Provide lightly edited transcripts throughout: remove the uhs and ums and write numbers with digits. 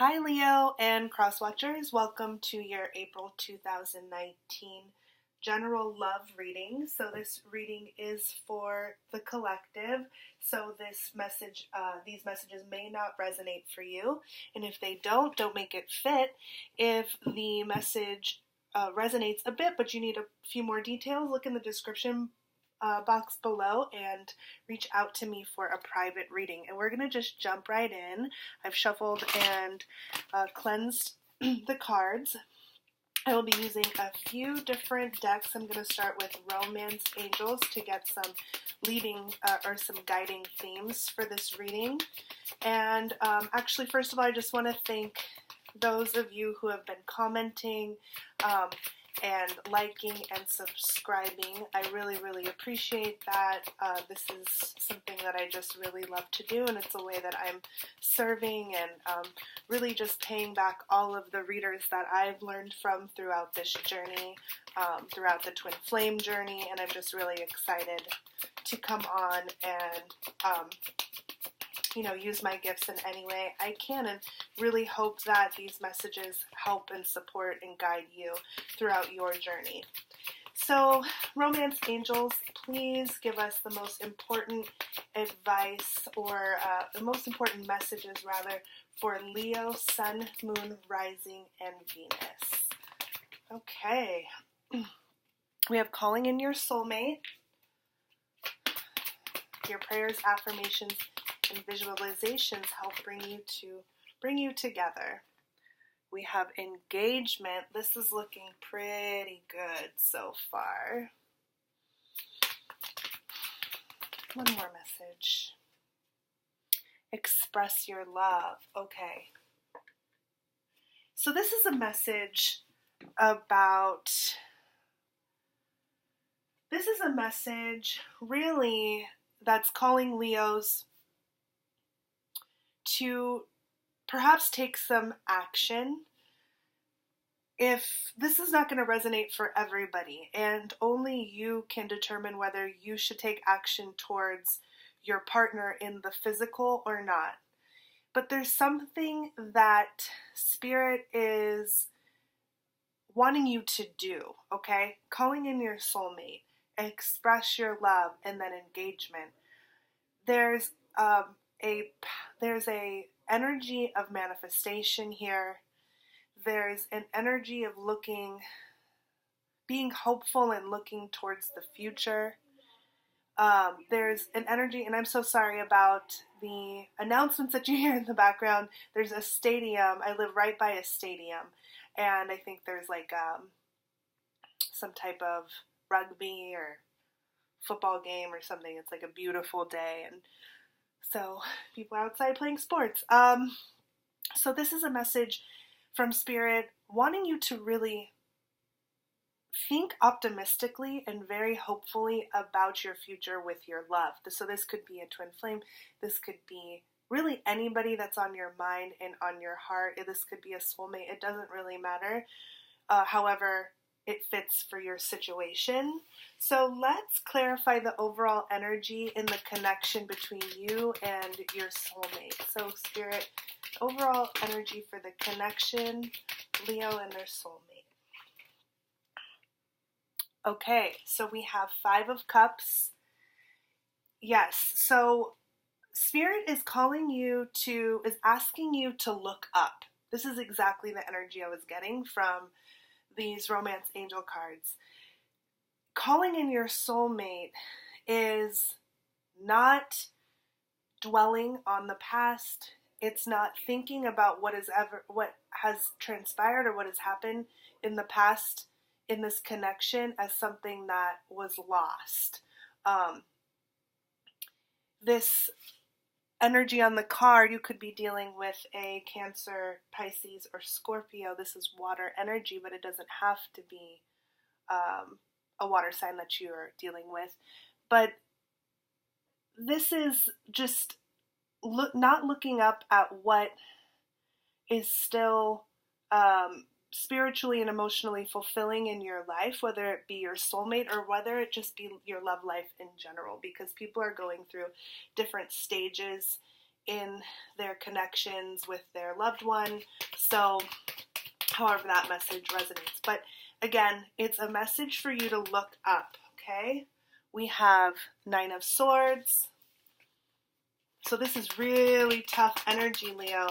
Hi, Leo and Crosswatchers. Welcome to your April 2019 general love reading. So this reading is for the collective. So these messages may not resonate for you, and if they don't make it fit. If the message resonates a bit, but you need a few more details, look in the description box below and reach out to me for a private reading. And we're going to just jump right in. I've shuffled and cleansed the cards. I will be using a few different decks. I'm going to start with Romance Angels to get some leading or some guiding themes for this reading. And actually, first of all, I just want to thank those of you who have been commenting and liking and subscribing. I really, really appreciate that. This is something that I just really love to do, and it's a way that I'm serving and really just paying back all of the readers that I've learned from throughout this journey, throughout the Twin Flame journey, and I'm just really excited to come on and use my gifts in any way I can, and really hope that these messages help and support and guide you throughout your journey. So, Romance Angels, please give us the most important advice, or the most important messages, rather, for Leo, Sun, Moon, Rising, and Venus. Okay. We have calling in your soulmate, your prayers, affirmations, and visualizations help bring you together. We have engagement. This is looking pretty good so far. One more message. Express your love. Okay. So this is a message really that's calling Leos to perhaps take some action. If this is not going to resonate for everybody, and only you can determine whether you should take action towards your partner in the physical or not. But there's something that Spirit is wanting you to do, okay? Calling in your soulmate, express your love, and then engagement. There's a energy of manifestation here. There's an energy of being hopeful and looking towards the future. There's an energy, and I'm so sorry about the announcements that you hear in the background. There's a stadium. I live right by a stadium, and I think there's like some type of rugby or football game or something. It's like a beautiful day, and so people are outside playing sports. So this is a message from Spirit wanting you to really think optimistically and very hopefully about your future with your love. So this could be a twin flame. This could be really anybody that's on your mind and on your heart. This could be a soulmate. It doesn't really matter. However it fits for your situation. So let's clarify the overall energy in the connection between you and your soulmate. So Spirit, overall energy for the connection, Leo and their soulmate. Okay, so we have 5 of Cups. Yes, so Spirit is asking you to look up. This is exactly the energy I was getting from these Romance Angel cards. Calling in your soulmate is not dwelling on the past. It's not thinking about what has transpired or what has happened in the past in this connection as something that was lost. This energy on the card, you could be dealing with a Cancer, Pisces, or Scorpio. This is water energy, but it doesn't have to be a water sign that you're dealing with. But this is just not looking up at what is still spiritually and emotionally fulfilling in your life, whether it be your soulmate or whether it just be your love life in general, because people are going through different stages in their connections with their loved one. So however that message resonates. But again, it's a message for you to look up, okay? We have Nine of Swords. So this is really tough energy, Leo.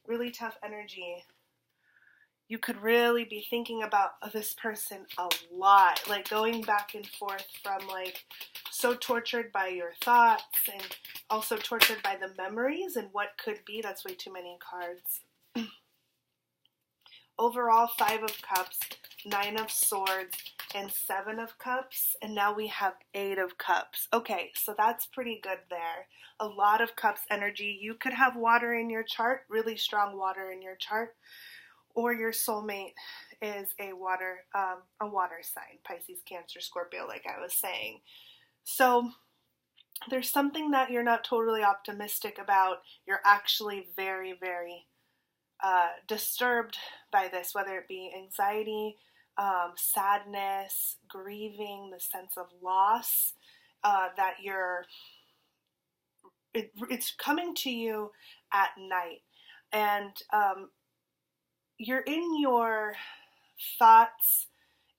Really tough energy. You could really be thinking about this person a lot, like going back and forth from like so tortured by your thoughts and also tortured by the memories and what could be. That's way too many cards. Overall, 5 of Cups, 9 of Swords, and 7 of Cups, and now we have 8 of Cups. Okay, so that's pretty good there. A lot of Cups energy. You could have water in your chart, really strong water in your chart, or your soulmate is a water sign, Pisces, Cancer, Scorpio, like I was saying. So there's something that you're not totally optimistic about. You're actually very, very disturbed by this, whether it be anxiety, sadness, grieving, the sense of loss, that it's coming to you at night. And you're in your thoughts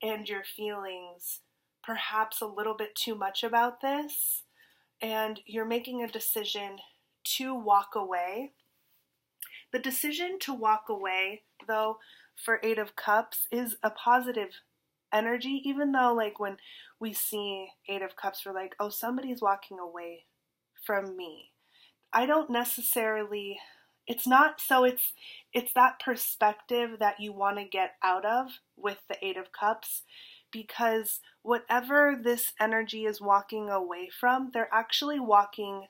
and your feelings perhaps a little bit too much about this, and you're making a decision to walk away. The decision to walk away, though, for 8 of Cups is a positive energy, even though like when we see 8 of Cups, we're like, oh, somebody's walking away from me. I don't necessarily, it's not, so it's that perspective that you want to get out of with the 8 of Cups, because whatever this energy is walking away from, they're actually walking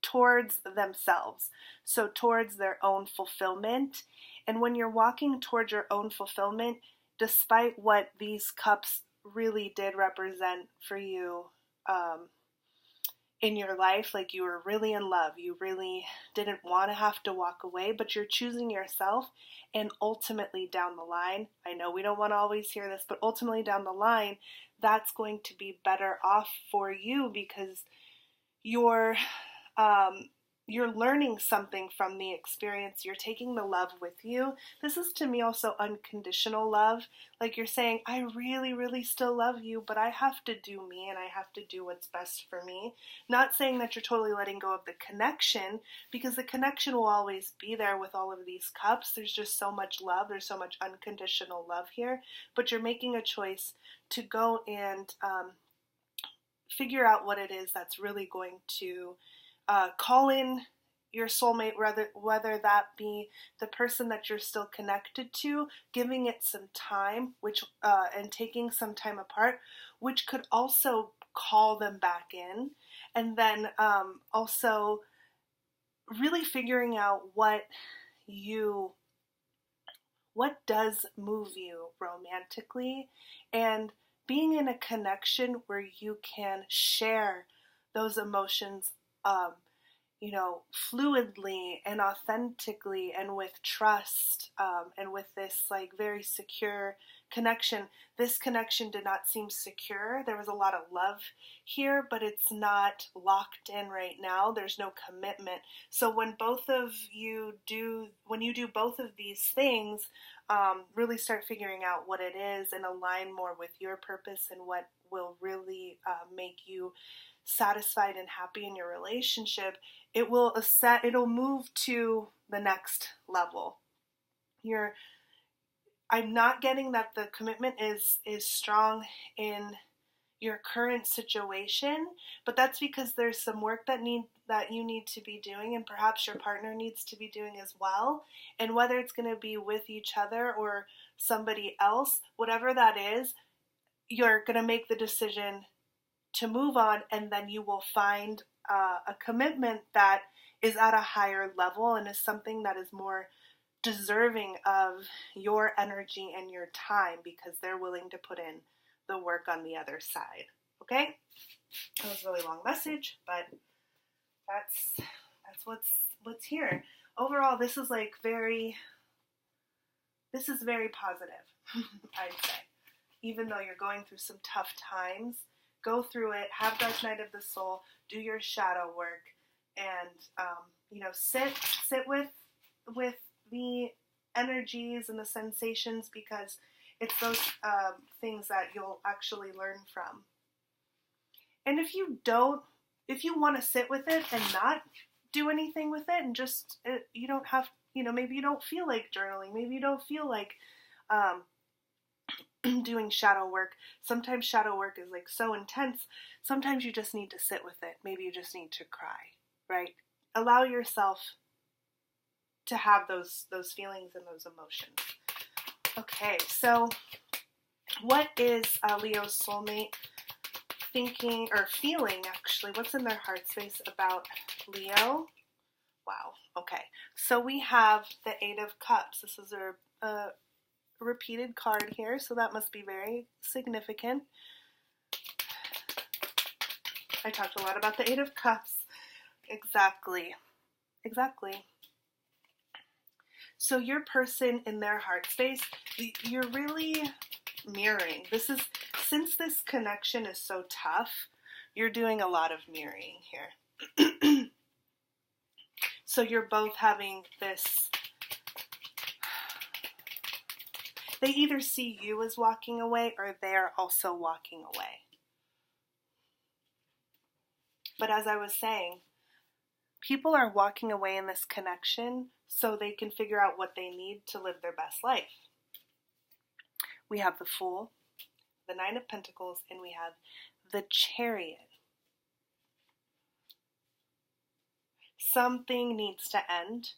towards themselves, so towards their own fulfillment. And when you're walking towards your own fulfillment, despite what these cups really did represent for you in your life, like you were really in love, you really didn't want to have to walk away, but you're choosing yourself, and ultimately down the line, I know we don't want to always hear this, but ultimately down the line, that's going to be better off for you, because you're learning something from the experience. You're taking the love with you. This is to me also unconditional love. Like you're saying, I really, really still love you, but I have to do me and I have to do what's best for me. Not saying that you're totally letting go of the connection, because the connection will always be there with all of these cups. There's just so much love. There's so much unconditional love here, but you're making a choice to go and figure out what it is that's really going to call in your soulmate, whether that be the person that you're still connected to, giving it some time, which and taking some time apart, which could also call them back in, and then also really figuring out what does move you romantically, and being in a connection where you can share those emotions fluidly and authentically and with trust, and with this like very secure connection. This connection did not seem secure. There was a lot of love here, but it's not locked in right now. There's no commitment. So when you do both of these things, really start figuring out what it is and align more with your purpose and what will really make you satisfied and happy in your relationship, it'll move to the next level. I'm not getting that the commitment is strong in your current situation, but that's because there's some work that you need to be doing, and perhaps your partner needs to be doing as well. And whether it's going to be with each other or somebody else, whatever that is, you're going to make the decision to move on, and then you will find a commitment that is at a higher level and is something that is more deserving of your energy and your time, because they're willing to put in the work on the other side. Okay? That was a really long message, but that's what's here. Overall, this is very positive, I'd say. Even though you're going through some tough times, go through it, have Dark Night of the Soul, do your shadow work, and sit with the energies and the sensations, because it's those things that you'll actually learn from. And if you want to sit with it and not do anything with it, and just, you don't have, maybe you don't feel like journaling, maybe you don't feel like doing shadow work. Sometimes shadow work is like so intense. Sometimes you just need to sit with it. Maybe you just need to cry, right? Allow yourself to have those feelings and those emotions. Okay, so what is Leo's soulmate thinking or feeling, actually? What's in their heart space about Leo? Wow, okay. So we have the Eight of Cups. This is a repeated card here, so that must be very significant. I talked a lot about the Eight of Cups. Exactly. So your person in their heart space, you're really mirroring. Since this connection is so tough, you're doing a lot of mirroring here. So you're both having this, they either see you as walking away or they're also walking away. But as I was saying, people are walking away in this connection so they can figure out what they need to live their best life. We have the Fool, the Nine of Pentacles, and we have the Chariot. Something needs to end.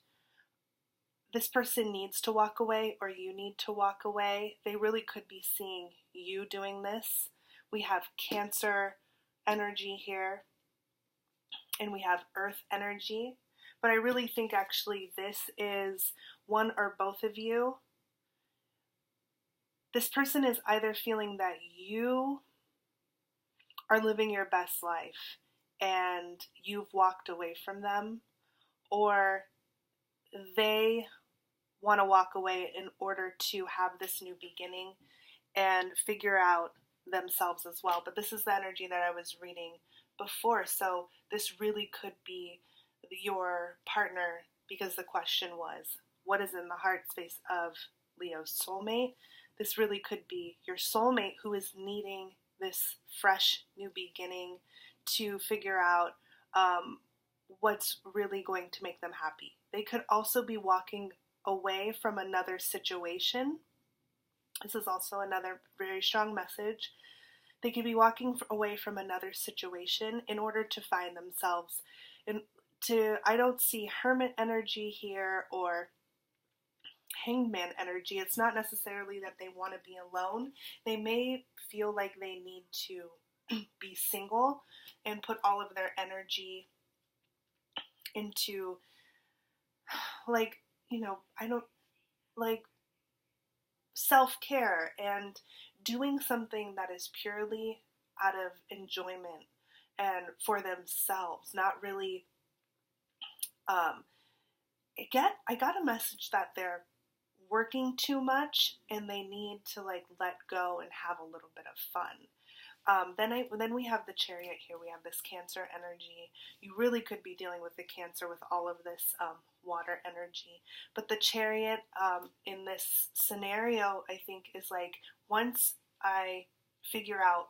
This person needs to walk away, or you need to walk away. They really could be seeing you doing this. We have Cancer energy here, and we have Earth energy. But I really think actually this is one or both of you. This person is either feeling that you are living your best life and you've walked away from them, or they want to walk away in order to have this new beginning and figure out themselves as well. But this is the energy that I was reading before, so this really could be your partner, because the question was, what is in the heart space of Leo's soulmate? This really could be your soulmate who is needing this fresh new beginning to figure out what's really going to make them happy. They could also be walking away from another situation. This is also another very strong message. They could be walking away from another situation in order to find themselves. I don't see Hermit energy here or Hangman energy. It's not necessarily that they want to be alone. They may feel like they need to be single and put all of their energy into, self-care and doing something that is purely out of enjoyment and for themselves, not really, I got a message that they're working too much and they need to let go and have a little bit of fun. Then we have the Chariot here. We have this Cancer energy. You really could be dealing with the Cancer with all of this water energy. But the Chariot in this scenario, I think, is like, once I figure out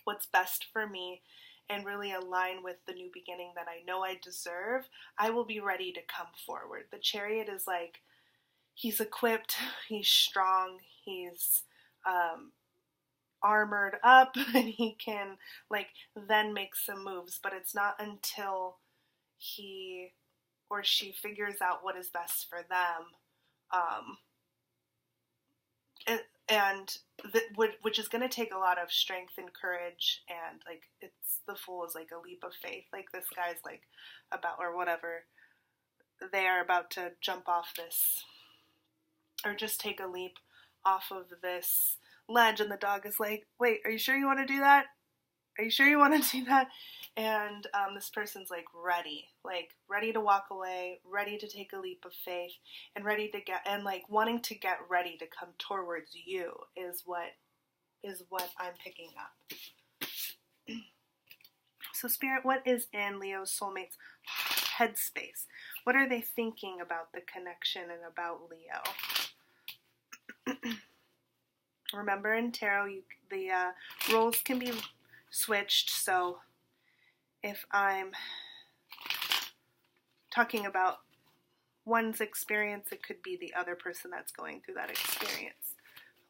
what's best for me and really align with the new beginning that I know I deserve, I will be ready to come forward. The Chariot is like, he's equipped, he's strong, he's armored up, and he can then make some moves, but it's not until he or she figures out what is best for them, which is going to take a lot of strength and courage, and the Fool is like a leap of faith. This guy's they are about to jump off this, or just take a leap off of this ledge, and the dog is like, wait, are you sure you want to do that? Are you sure you want to do that? And this person's ready to walk away, ready to take a leap of faith, and ready to wanting to get ready to come towards you is what I'm picking up. So Spirit, what is in Leo's soulmate's headspace? What are they thinking about the connection and about Leo? Remember, in tarot, the roles can be switched, so if I'm talking about one's experience, it could be the other person that's going through that experience.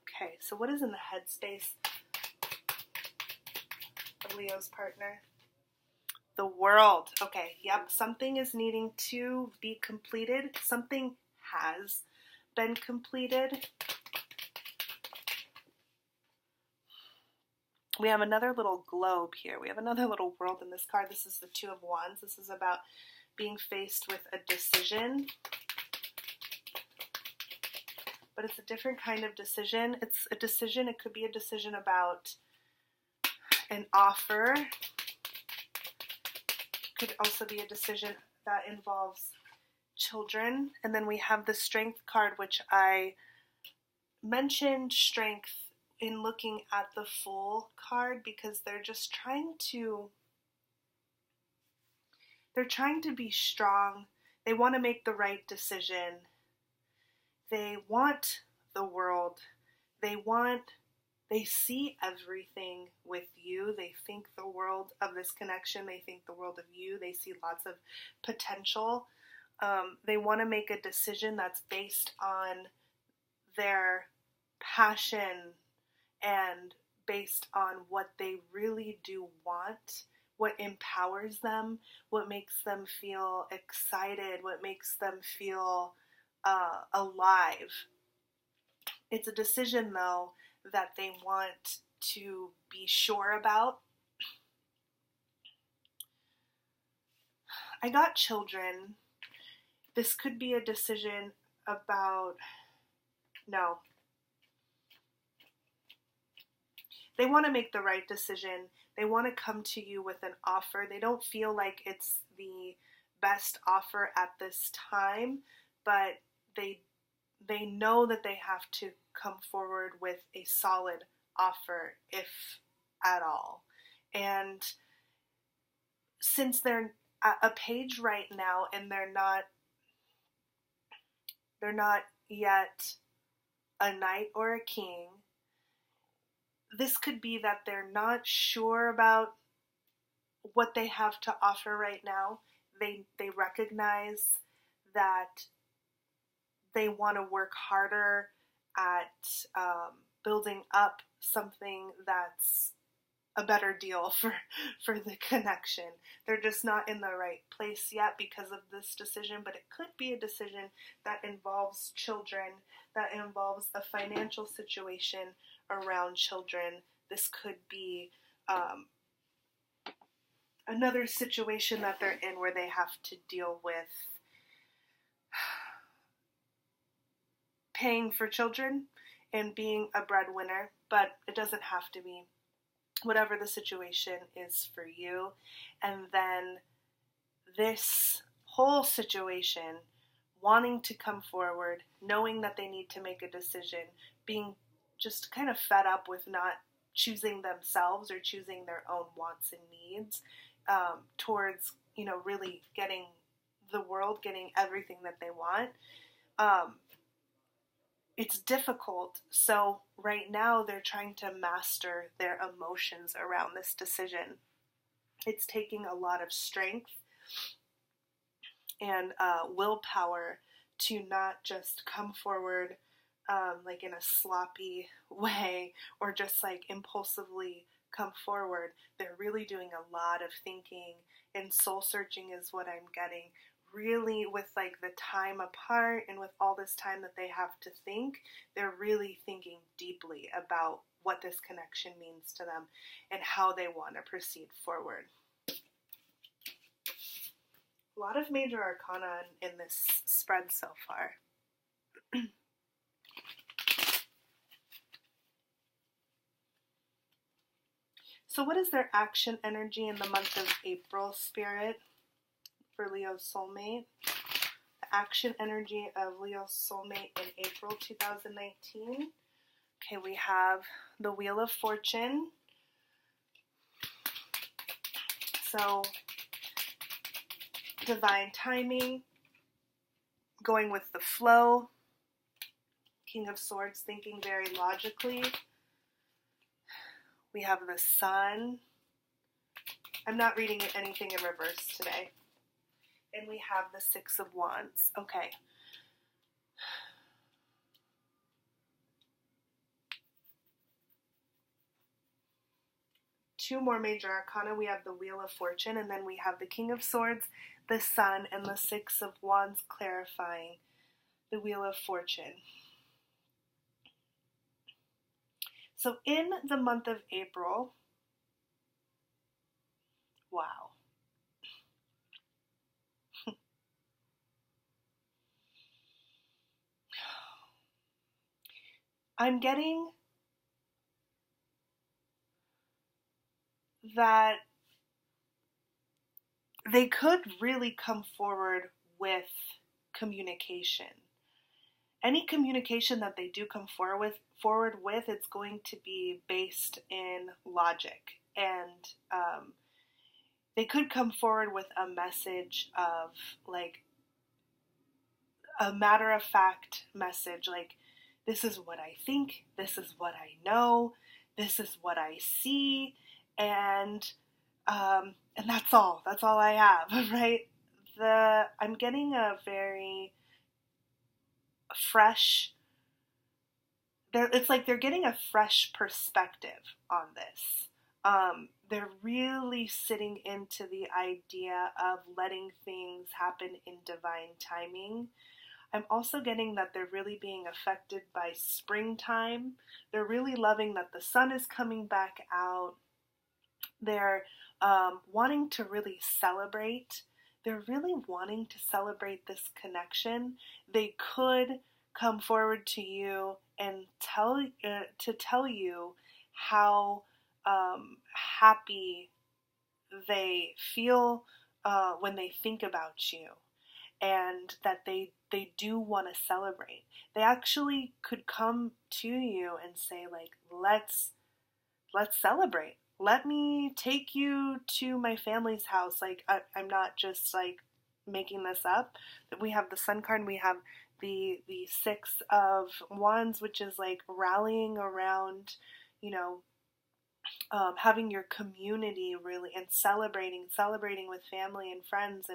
Okay, so what is in the headspace of Leo's partner? The World. Okay, yep, something is needing to be completed. Something has been completed. We have another little globe here. We have another little world in this card. This is the Two of Wands. This is about being faced with a decision. But it's a different kind of decision. It's a decision. It could be a decision about an offer. It could also be a decision that involves children. And then we have the Strength card, which I mentioned strength in looking at the Fool card because they're just trying to be strong. They want to make the right decision. They want the world. They see everything with you. They think the world of this connection. They think the world of you. They see lots of potential. They want to make a decision that's based on their passion and based on what they really do want, what empowers them, what makes them feel excited, what makes them feel alive. It's a decision, though, that they want to be sure about. I got children. This could be a decision about, no. They want to make the right decision. They want to come to you with an offer. They don't feel like it's the best offer at this time, but they know that they have to come forward with a solid offer, if at all. And since they're a page right now and they're not yet a knight or a king, this could be that they're not sure about what they have to offer right now. They recognize that they want to work harder at building up something that's a better deal for the connection. They're just not in the right place yet because of this decision, but it could be a decision that involves children, that involves a financial situation around children. This could be another situation that they're in where they have to deal with paying for children and being a breadwinner, but it doesn't have to be. Whatever the situation is for you. And then this whole situation, wanting to come forward, knowing that they need to make a decision, being just kind of fed up with not choosing themselves or choosing their own wants and needs, towards, really getting the world, getting everything that they want. It's difficult, so right now they're trying to master their emotions around this decision. It's taking a lot of strength and willpower to not just come forward like in a sloppy way or just like impulsively come forward. They're really doing a lot of thinking, and soul searching is what I'm getting. Really, with like the time apart and with all this time that they have to think, they're really thinking deeply about what this connection means to them and how they want to proceed forward. A lot of major arcana in this spread so far. So what is their action energy in the month of April, Spirit? For Leo's soulmate. The action energy of Leo's soulmate in April 2019. Okay, we have the Wheel of Fortune. So, divine timing, going with the flow. King of Swords, thinking very logically. We have the Sun. I'm not reading anything in reverse today. And we have the Six of Wands. Okay. Two more major arcana. We have the Wheel of Fortune, and then we have the King of Swords, the Sun, and the Six of Wands clarifying the Wheel of Fortune. So in the month of April, wow. I'm getting that they could really come forward with communication. Any communication that they do come forward with, it's going to be based in logic. And they could come forward with a message of, like, a matter-of-fact message, like, this is what I think, this is what I know, this is what I see, and that's all I have, right? I'm getting a very fresh, it's like they're getting a fresh perspective on this. They're really sitting into the idea of letting things happen in divine timing. I'm also getting that they're really being affected by springtime. They're really loving that the sun is coming back out. They're wanting to really celebrate. They're really wanting to celebrate this connection. They could come forward to you and tell you how happy they feel when they think about you, and that they do want to celebrate. They actually could come to you and say, like, let's celebrate. Let me take you to my family's house. Like, I'm not just, like, making this up. We have the Sun card, and we have the Six of Wands, which is, like, rallying around, you know, having your community really, and celebrating with family and friends,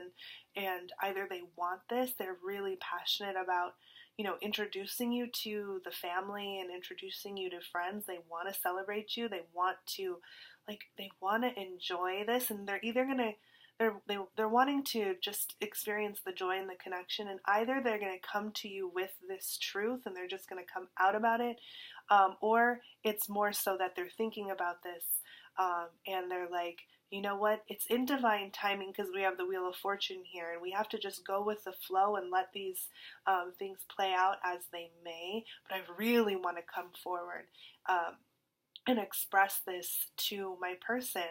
and either they want this, they're really passionate about, you know, introducing you to the family and introducing you to friends. They want to celebrate you. They want to, like, they want to enjoy this, and they're either gonna, they're wanting to just experience the joy and the connection, and either they're going to come to you with this truth and they're just going to come out about it, or it's more so that they're thinking about this, and they're like, you know what, it's in divine timing, because we have the Wheel of Fortune here, and we have to just go with the flow and let these things play out as they may, but I really want to come forward and express this to my person.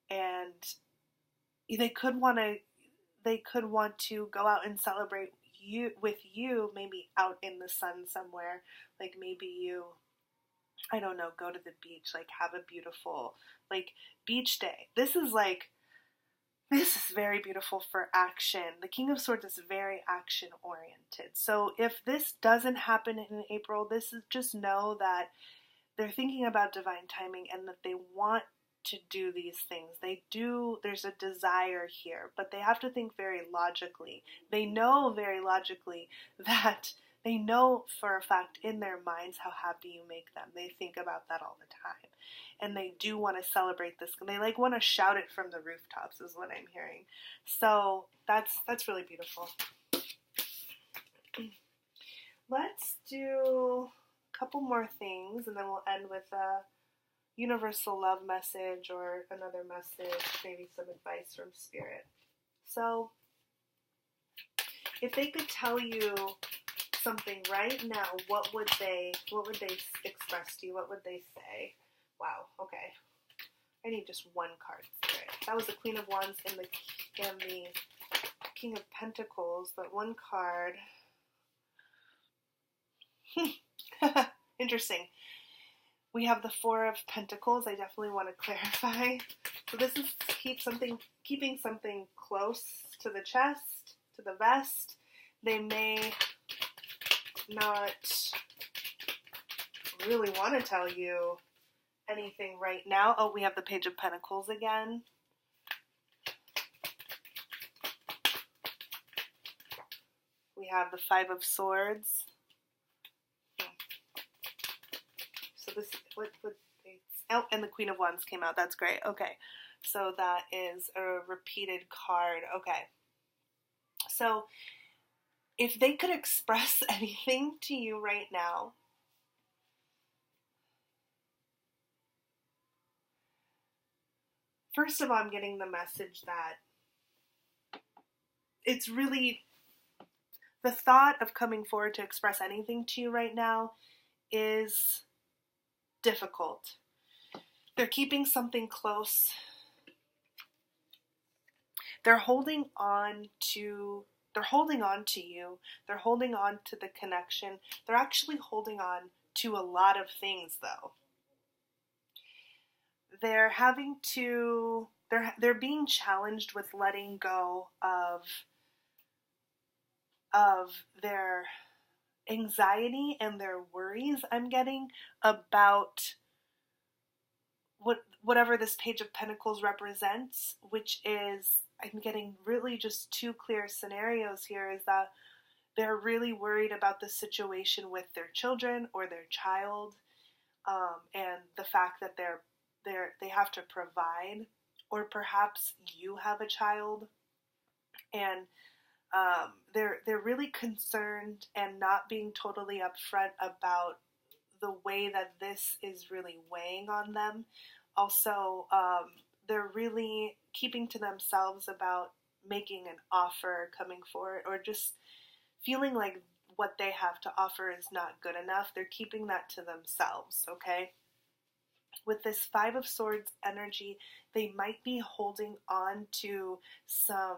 And they could want to go out and celebrate with you, maybe out in the sun somewhere. Like, maybe you, I don't know, go to the beach, like, have a beautiful, like, beach day. This is very beautiful for action. The King of Swords is very action oriented. So if this doesn't happen in April, this is, just know that they're thinking about divine timing and that they want to do these things. There's a desire here, but they have to think very logically. They know very logically that they know for a fact in their minds how happy you make them. They think about that all the time. And they do want to celebrate this. They, like, want to shout it from the rooftops is what I'm hearing. So that's really beautiful. Let's do a couple more things, and then we'll end with a universal love message, or another message, maybe some advice from Spirit. So, if they could tell you something right now, what would they express to you? What would they say? Wow, okay. I need just one card, Spirit. That was the Queen of Wands and the King of Pentacles, but one card. Interesting. We have the Four of Pentacles. I definitely want to clarify. So this is keeping something close to the chest, to the vest. They may not really want to tell you anything right now. Oh, we have the Page of Pentacles again. We have the Five of Swords. So this, oh, and the Queen of Wands came out. That's great. Okay. So that is a repeated card. Okay. So if they could express anything to you right now, first of all, I'm getting the message that it's really the thought of coming forward to express anything to you right now is difficult. They're keeping something close. They're holding on to you. They're holding on to the connection. They're actually holding on to a lot of things, though. They're being challenged with letting go of their anxiety and their worries, I'm getting, about whatever this Page of Pentacles represents, which is, I'm getting really just two clear scenarios here, is that they're really worried about the situation with their children or their child, and the fact that they have to provide, or perhaps you have a child, and they're really concerned and not being totally upfront about the way that this is really weighing on them. Also, they're really keeping to themselves about making an offer, coming forward, or just feeling like what they have to offer is not good enough. They're keeping that to themselves, okay? With this Five of Swords energy, they might be holding on to some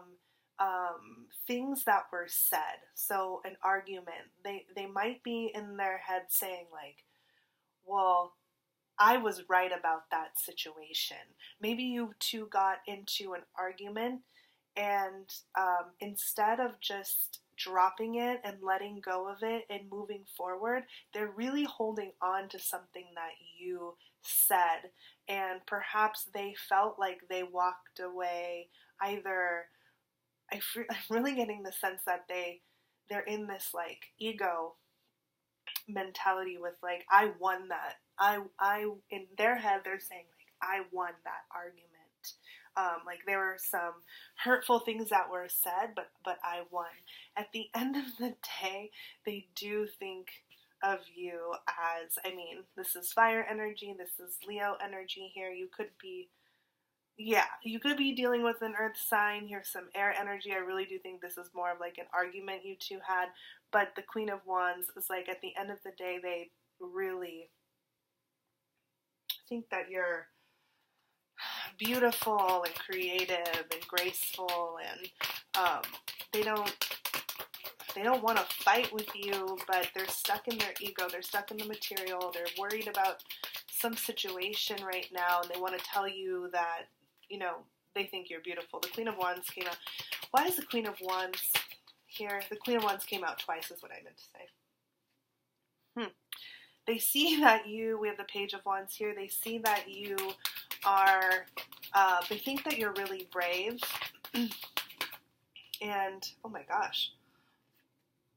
things that were said. So an argument. They might be in their head saying like, well, I was right about that situation. Maybe you two got into an argument, and instead of just dropping it and letting go of it and moving forward, they're really holding on to something that you said, and perhaps they felt like they walked away either. I'm really getting the sense that they're in this like ego mentality with like, I won that. I in their head they're saying like, I won that argument. Like there were some hurtful things that were said, but I won. At the end of the day, they do think of you as, I mean, this is fire energy, this is Leo energy here. You could be dealing with an earth sign. Here's some air energy. I really do think this is more of like an argument you two had. But the Queen of Wands is like, at the end of the day, they really think that you're beautiful and creative and graceful, and they don't want to fight with you, but they're stuck in their ego. They're stuck in the material. They're worried about some situation right now, and they want to tell you that, you know, they think you're beautiful. The Queen of Wands came out. Why is the Queen of Wands here? The Queen of Wands came out twice is what I meant to say. They see that we have the Page of Wands here. They see that you are, they think that you're really brave. And, oh my gosh.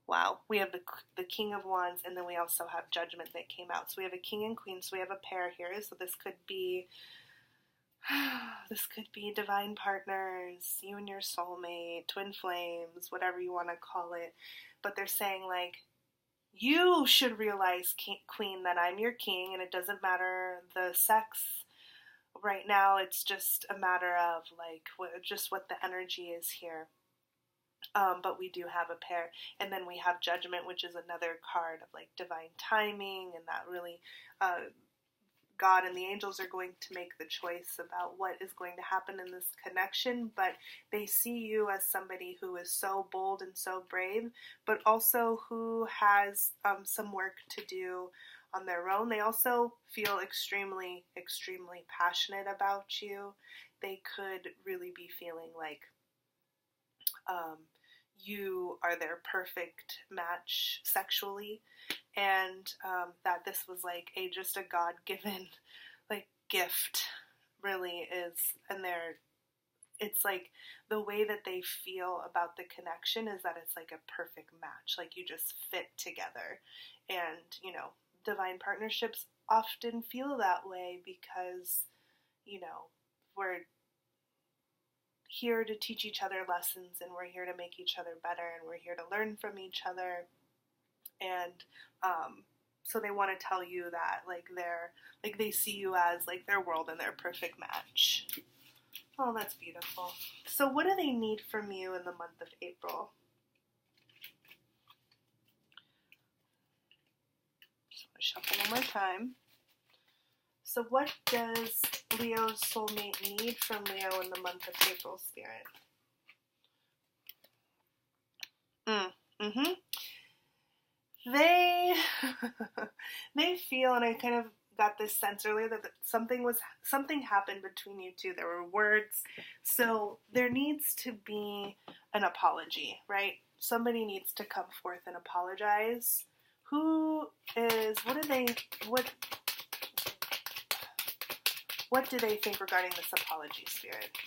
Wow. We have the King of Wands, and then we also have Judgment that came out. So we have a King and Queen. So we have a pair here. So this could be divine partners, you and your soulmate, twin flames, whatever you want to call it. But they're saying like, you should realize, Queen, that I'm your king, and it doesn't matter the sex right now. It's just a matter of like what the energy is here. But we do have a pair, and then we have Judgment, which is another card of like divine timing, and that really God and the angels are going to make the choice about what is going to happen in this connection, but they see you as somebody who is so bold and so brave, but also who has some work to do on their own. They also feel extremely, extremely passionate about you. They could really be feeling like you are their perfect match sexually, and that this was like just a God-given like gift, really is. And it's like the way that they feel about the connection is that it's like a perfect match, like you just fit together. And divine partnerships often feel that way because we're here to teach each other lessons, and we're here to make each other better, and we're here to learn from each other. And so they want to tell you that they see you as like their world and their perfect match. Oh, that's beautiful. So what do they need from you in the month of April? Just want to shuffle one more time. So what does Leo's soulmate need from Leo in the month of April, Spirit? They feel, and I kind of got this sense earlier, that something happened between you two. There were words. So there needs to be an apology, right? Somebody needs to come forth and apologize. What do they think regarding this apology, Spirit?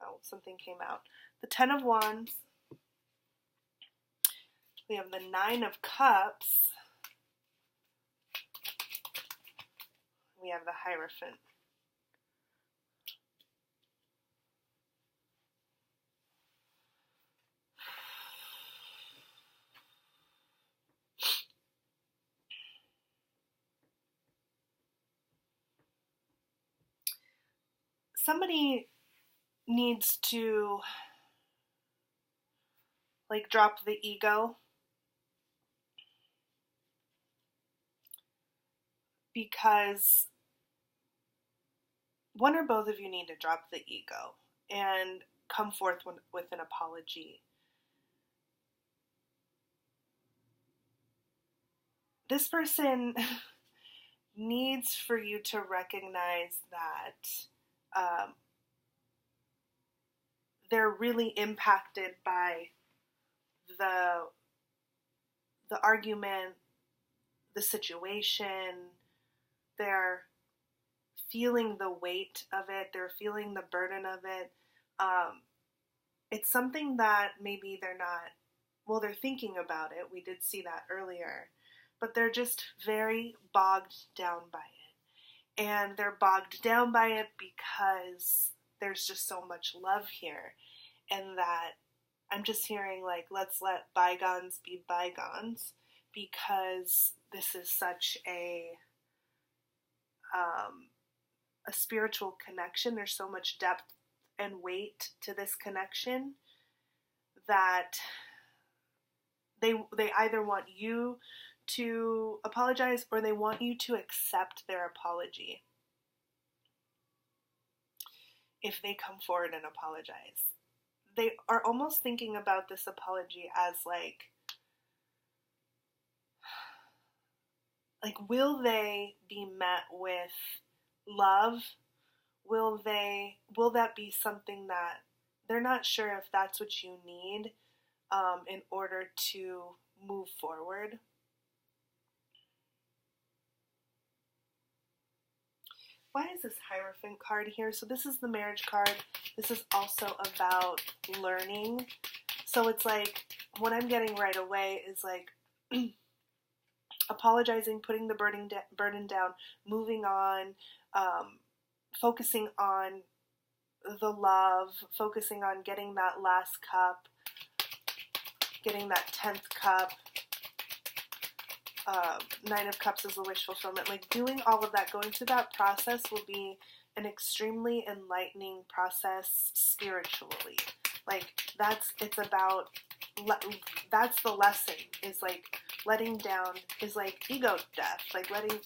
Oh, something came out. The 10 of Wands. We have the 9 of Cups. We have the Hierophant. Somebody needs to drop the ego, because one or both of you need to drop the ego and come forth with an apology. This person needs for you to recognize that they're really impacted by the argument, the situation. They're feeling the weight of it. They're feeling the burden of it. It's something that maybe they're thinking about it. We did see that earlier. But they're just very bogged down by it. And they're bogged down by it because there's just so much love here. And that I'm just hearing let's let bygones be bygones, because this is such a spiritual connection. There's so much depth and weight to this connection that they either want you to apologize or they want you to accept their apology. If they come forward and apologize, they are almost thinking about this apology as will they be met with love? Will that be something that they're not sure if that's what you need in order to move forward? Why is this Hierophant card here? So this is the marriage card. This is also about learning. So it's what I'm getting right away is apologizing, putting the burden down, moving on, focusing on the love, focusing on getting that last cup, getting that 10th cup. 9 of Cups is the wish fulfillment. Doing all of that, going through that process will be an extremely enlightening process spiritually. That's the lesson, is letting down, is ego death,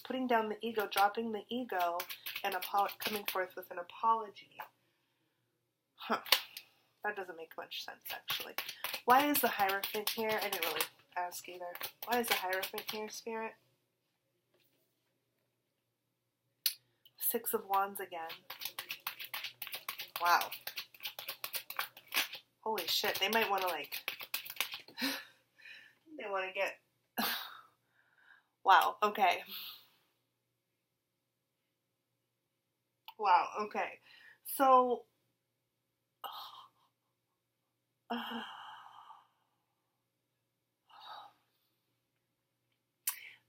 putting down the ego, dropping the ego, and coming forth with an apology. That doesn't make much sense, actually. Why is the Hierophant here? I didn't really ask either. Why is the Hierophant here, Spirit? Six of Wands again. Wow. Holy shit, they might want to they want to get, wow, okay. Wow, okay. So,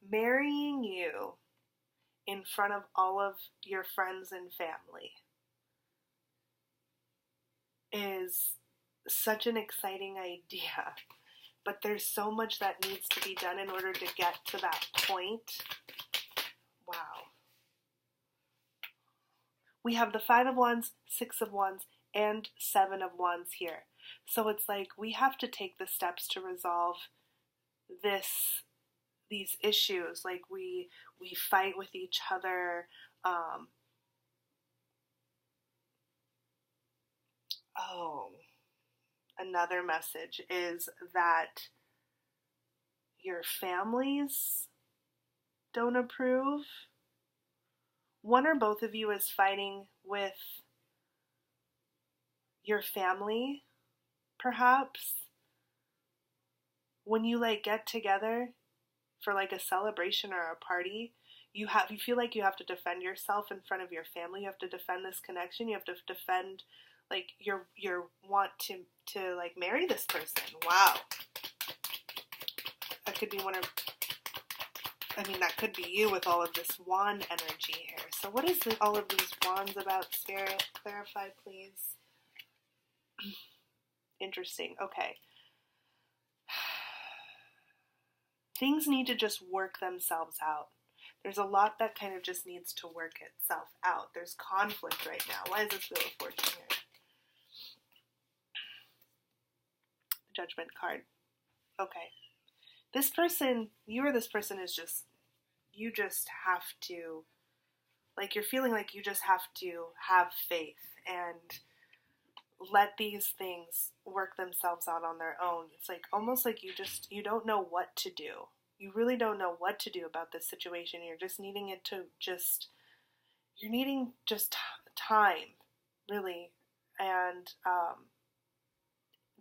marrying you in front of all of your friends and family is such an exciting idea, but there's so much that needs to be done in order to get to that point. Wow. We have the Five of Wands, Six of Wands, and Seven of Wands here. So it's like we have to take the steps to resolve these issues. Like we fight with each other. Another message is that your families don't approve. One or both of you is fighting with your family, perhaps. When you get together for a celebration or a party, you feel like you have to defend yourself in front of your family. You have to defend this connection. You have to defend your want to marry this person. Wow. That could be that could be you with all of this wand energy here. So what is all of these wands about, Spirit? Clarify, please. Interesting. Okay. Things need to just work themselves out. There's a lot that kind of just needs to work itself out. There's conflict right now. Why is this Wheel of Fortune here? Judgment card. Okay. This person, you or this person is just, you just have to, you're feeling like you just have to have faith and let these things work themselves out on their own. It's almost like you don't know what to do. You really don't know what to do about this situation. You're just needing it to you're needing just time, really, and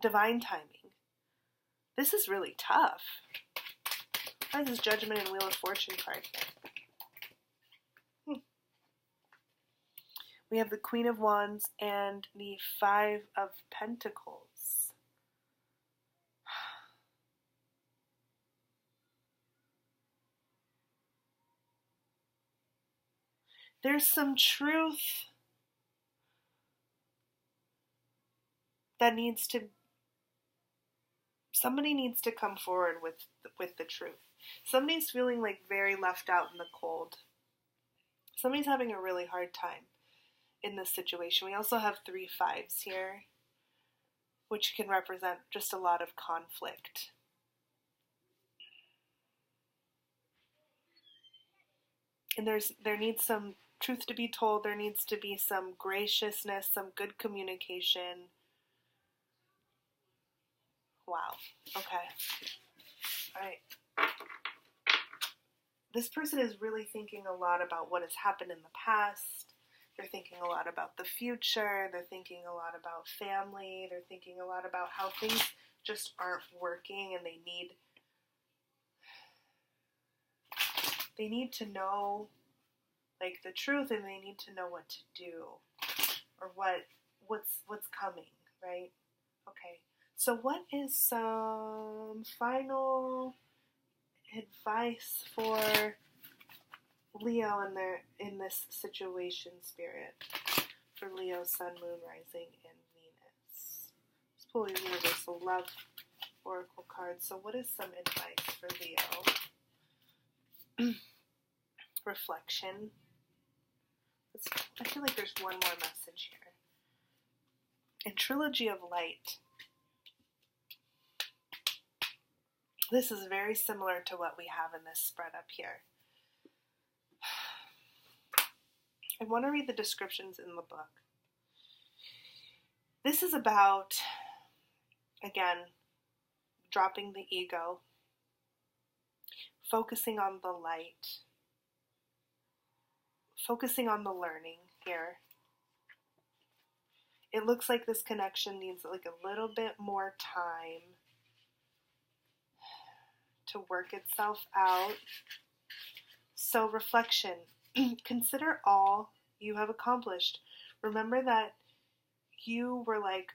divine timing. This is really tough. Why is this Judgment and Wheel of Fortune card here? We have the Queen of Wands and the Five of Pentacles. There's some truth that somebody needs to come forward with the truth. Somebody's feeling very left out in the cold. Somebody's having a really hard time in this situation. We also have 3 fives here, which can represent just a lot of conflict. And there needs some truth to be told. There needs to be some graciousness, some good communication. Wow. Okay. All right. This person is really thinking a lot about what has happened in the past. They're thinking a lot about the future. They're thinking a lot about family. They're thinking a lot about how things just aren't working, and they need to know the truth, and they need to know what to do or what's coming, right? Okay. So what is some final advice for Leo in this situation, Spirit? For Leo, Sun, Moon, Rising, and Venus. Let's pull your Universal Love Oracle cards. So what is some advice for Leo? Reflection. I feel like there's one more message here. And Trilogy of Light. This is very similar to what we have in this spread up here. I want to read the descriptions in the book. This is about, again, dropping the ego, focusing on the light, focusing on the learning here. It looks like this connection needs like a little bit more time to work itself out. So reflection, consider all you have accomplished. Remember that you were like,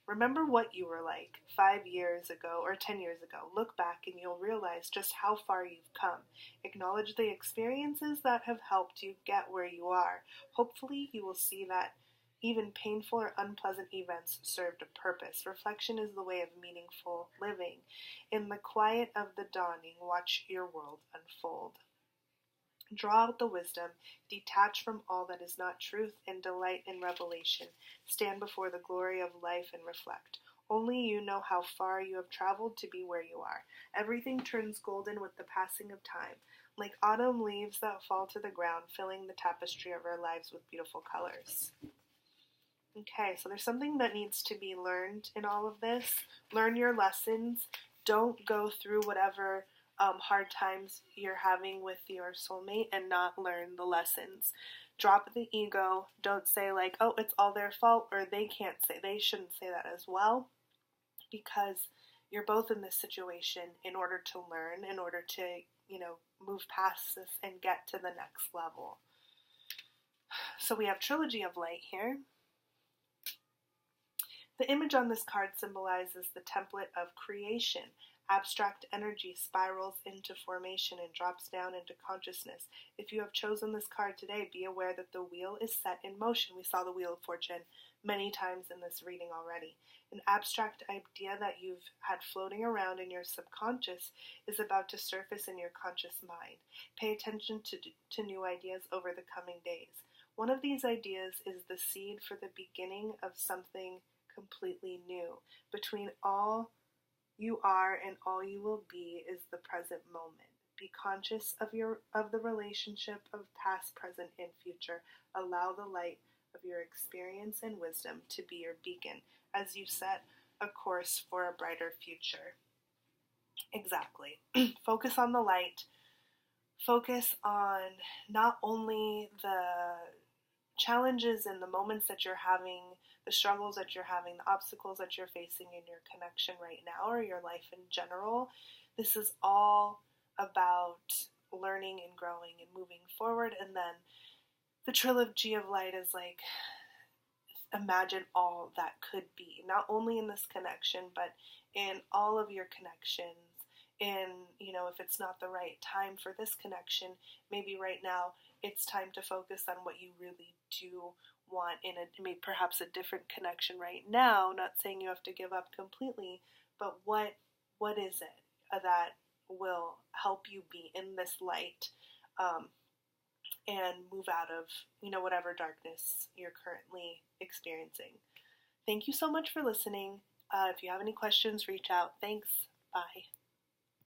remember what you were like 5 years ago or 10 years ago. Look back and you'll realize just how far you've come. Acknowledge the experiences that have helped you get where you are. Hopefully you will see that even painful or unpleasant events served a purpose. Reflection is the way of meaningful living. In the quiet of the dawning, watch your world unfold. Draw out the wisdom, detach from all that is not truth, and delight in revelation. Stand before the glory of life and reflect. Only you know how far you have traveled to be where you are. Everything turns golden with the passing of time, like autumn leaves that fall to the ground, filling the tapestry of our lives with beautiful colors. Okay, so there's something that needs to be learned in all of this. Learn your lessons. Don't go through whatever hard times you're having with your soulmate and not learn the lessons. Drop the ego. Don't say like, oh, it's all their fault, or they shouldn't say that as well, because you're both in this situation in order to learn, in order to, move past this and get to the next level. So we have Trilogy of Light here. The image on this card symbolizes the template of creation. Abstract energy spirals into formation and drops down into consciousness. If you have chosen this card today, be aware that the wheel is set in motion. We saw the Wheel of Fortune many times in this reading already. An abstract idea that you've had floating around in your subconscious is about to surface in your conscious mind. Pay attention to new ideas over the coming days. One of these ideas is the seed for the beginning of something completely new. Between all you are and all you will be is the present moment. Be conscious of the relationship of past, present, and future. Allow the light of your experience and wisdom to be your beacon as you set a course for a brighter future. Exactly. Focus on the light. Focus on not only the challenges and the moments that you're having, the struggles that you're having, the obstacles that you're facing in your connection right now or your life in general. This is all about learning and growing and moving forward. And then the Trilogy of Light is like, imagine all that could be, not only in this connection, but in all of your connections. And, if it's not the right time for this connection, maybe right now it's time to focus on what you really do want in perhaps a different connection right now. Not saying you have to give up completely, but what is it that will help you be in this light and move out of whatever darkness you're currently experiencing. Thank you so much for listening. If you have any questions, reach out. Thanks. Bye.